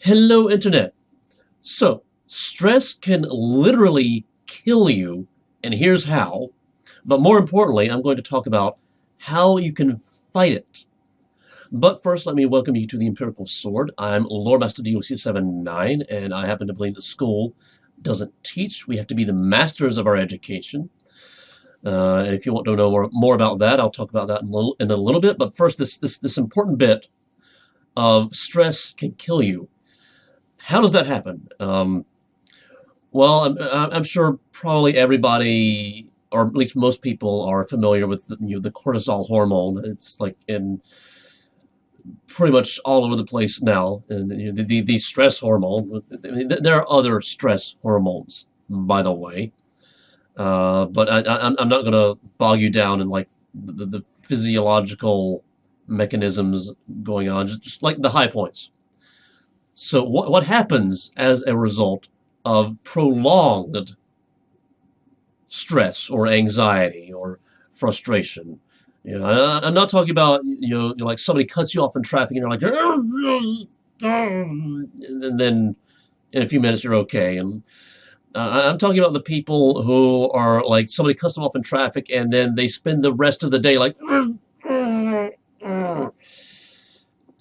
Hello, Internet. So, stress can literally kill you, and here's how. But more importantly, I'm going to talk about how you can fight it. But first, let me welcome you to the Empirical Sword. I'm Lord Master DOC79, and I happen to believe that school doesn't teach. We have to be the masters of our education. And if you want to know more about that, I'll talk about that in a little bit. But first, this important bit of stress can kill you. How does that happen? Well, I'm sure probably everybody, or at least most people, are familiar with the cortisol hormone. It's like in pretty much all over the place now. And the stress hormone. I mean, there are other stress hormones, by the way. But I'm not going to bog you down in like the physiological mechanisms going on, just like the high points. So what happens as a result of prolonged stress or anxiety or frustration? I'm not talking about like somebody cuts you off in traffic and you're like, and then in a few minutes you're okay. And I'm talking about the people who are like somebody cuts them off in traffic and then they spend the rest of the day like.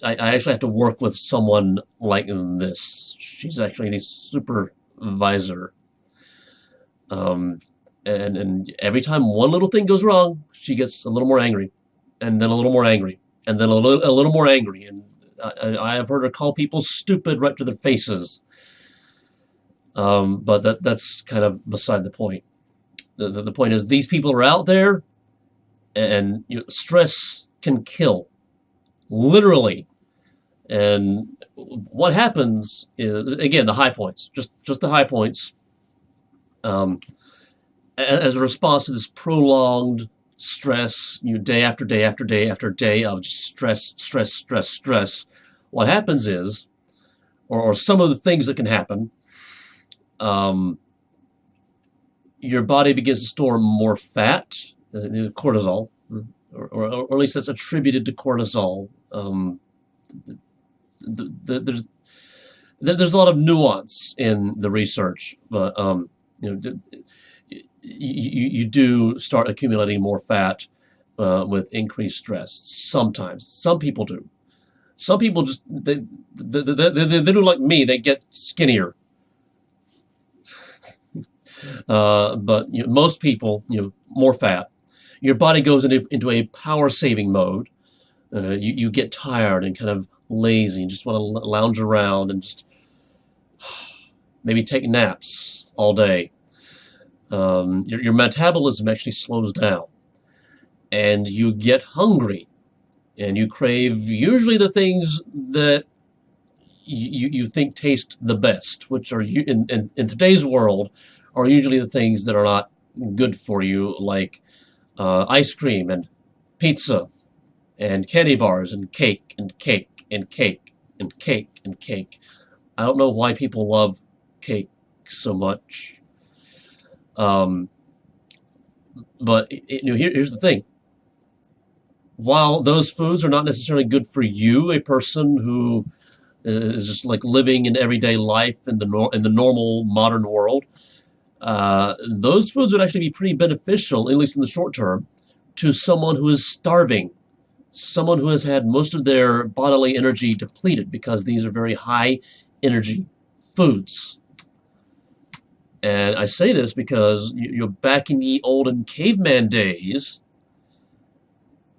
I actually have to work with someone like this. She's actually the supervisor. And every time one little thing goes wrong, she gets a little more angry, and then a little more angry, and then a little more angry. And I have heard her call people stupid right to their faces. But that's kind of beside the point. The point is these people are out there, and stress can kill. Literally. And what happens is, again, the high points, just the high points, as a response to this prolonged stress, day after day after day after day of just stress, what happens is, or some of the things that can happen, your body begins to store more fat, cortisol, or at least that's attributed to cortisol. There's a lot of nuance in the research, but you do start accumulating more fat with increased stress. Sometimes, some people do. Some people just they do like me. They get skinnier. But most people, more fat. Your body goes into a power saving mode. You get tired and kind of lazy and just want to lounge around and just maybe take naps all day. Your metabolism actually slows down, and you get hungry, and you crave usually the things that you think taste the best, which are in today's world are usually the things that are not good for you, like ice cream and pizza and candy bars and cake and cake and cake and cake and cake. I don't know why people love cake so much. But here's the thing. While those foods are not necessarily good for you, a person who is just like living in everyday life in the normal modern world, those foods would actually be pretty beneficial, at least in the short term, to someone who is starving. Someone who has had most of their bodily energy depleted, because these are very high energy foods. And I say this because you're back in the olden caveman days.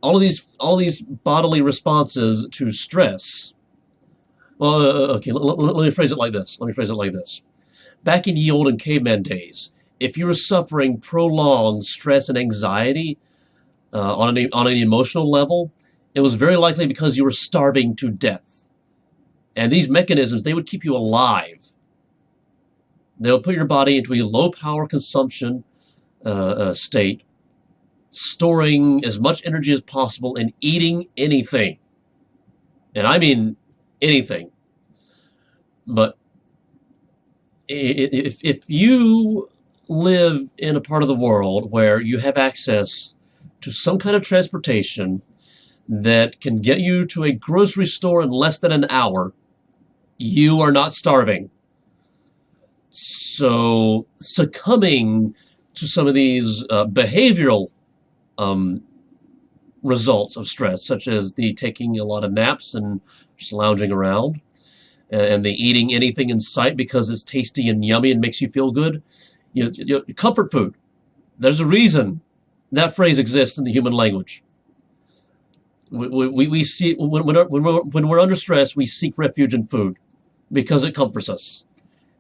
All of these bodily responses to stress. Well, okay, let me phrase it like this. Back in the olden caveman days, if you were suffering prolonged stress and anxiety on an emotional level, it was very likely because you were starving to death. And these mechanisms, they would keep you alive. They would put your body into a low power consumption state, storing as much energy as possible and eating anything. And I mean anything. But if you live in a part of the world where you have access to some kind of transportation that can get you to a grocery store in less than an hour, You are not starving. So succumbing to some of these behavioral um, results of stress, such as the taking a lot of naps and just lounging around, and the eating anything in sight because it's tasty and yummy and makes you feel good. Comfort food. There's a reason that phrase exists in the human language. We see when we're under stress, we seek refuge in food because it comforts us,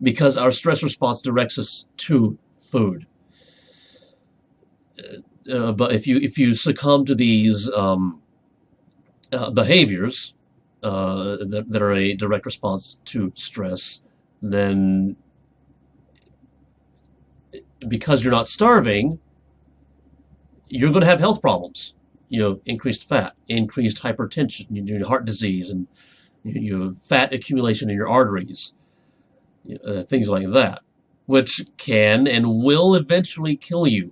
because our stress response directs us to food. But if you succumb to these behaviors that are a direct response to stress, then because you're not starving, you're going to have health problems. Increased fat, increased hypertension, heart disease, and you have fat accumulation in your arteries, things like that, which can and will eventually kill you.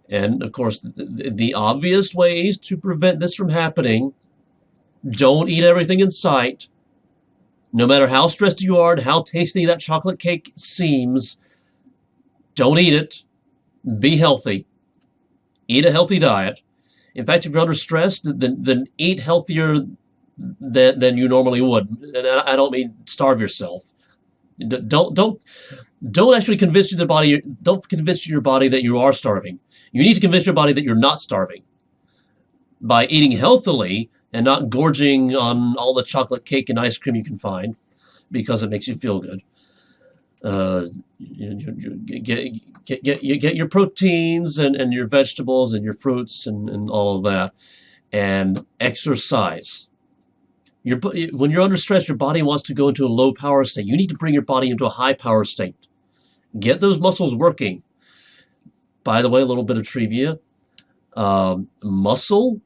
And of course, the obvious ways to prevent this from happening: don't eat everything in sight. No matter how stressed you are and how tasty that chocolate cake seems, don't eat it. Be healthy. Eat a healthy diet. In fact, if you're under stress, then eat healthier than you normally would. And I don't mean starve yourself. Don't actually convince your body. Don't convince your body that you are starving. You need to convince your body that you're not starving by eating healthily and not gorging on all the chocolate cake and ice cream you can find because it makes you feel good. You get your proteins and your vegetables and your fruits and all of that, and exercise. When you're under stress, your body wants to go into a low power state. You need to bring your body into a high power state. Get those muscles working. By the way, a little bit of trivia. Muscle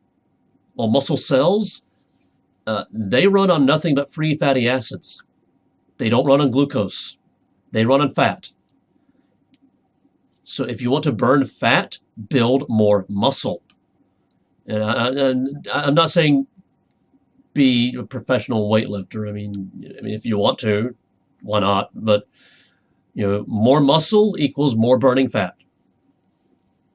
cells, they run on nothing but free fatty acids. They don't run on glucose. They run on fat. So if you want to burn fat, build more muscle. And I'm not saying be a professional weightlifter. I mean, if you want to, why not? But more muscle equals more burning fat.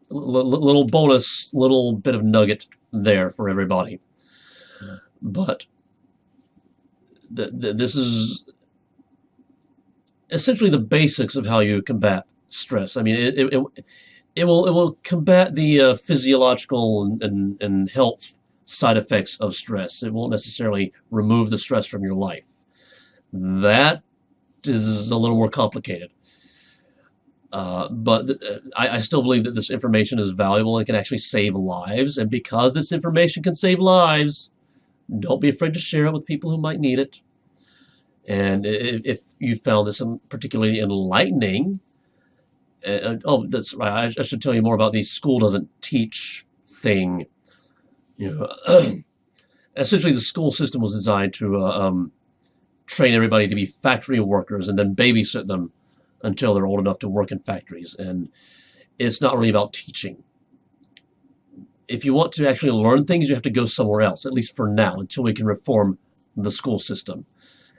Little bonus, little bit of nugget there for everybody. But this is essentially the basics of how you combat stress. I mean, it will combat the physiological and health side effects of stress. It won't necessarily remove the stress from your life. That is a little more complicated. But I still believe that this information is valuable and can actually save lives. And because this information can save lives, don't be afraid to share it with people who might need it. And if you found this particularly enlightening, that's right. I should tell you more about the school doesn't teach thing. Essentially, the school system was designed to train everybody to be factory workers and then babysit them until they're old enough to work in factories. And it's not really about teaching. If you want to actually learn things, you have to go somewhere else, at least for now, until we can reform the school system.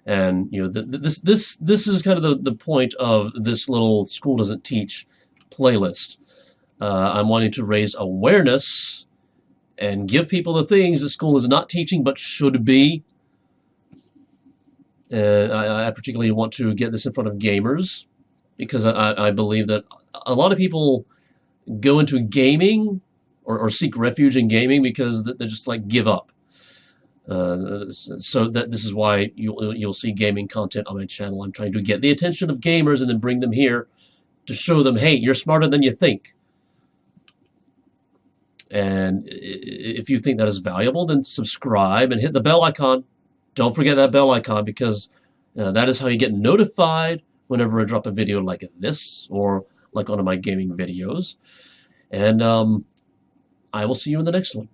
And this is kind of the point of this little School Doesn't Teach playlist. I'm wanting to raise awareness and give people the things that school is not teaching but should be. And I particularly want to get this in front of gamers, because I believe that a lot of people go into gaming or seek refuge in gaming because they just give up. So that this is why you'll see gaming content on my channel. I'm trying to get the attention of gamers and then bring them here to show them, hey, you're smarter than you think. And if you think that is valuable, then subscribe and hit the bell icon. Don't forget that bell icon, because that is how you get notified whenever I drop a video like this or like one of my gaming videos. And I will see you in the next one.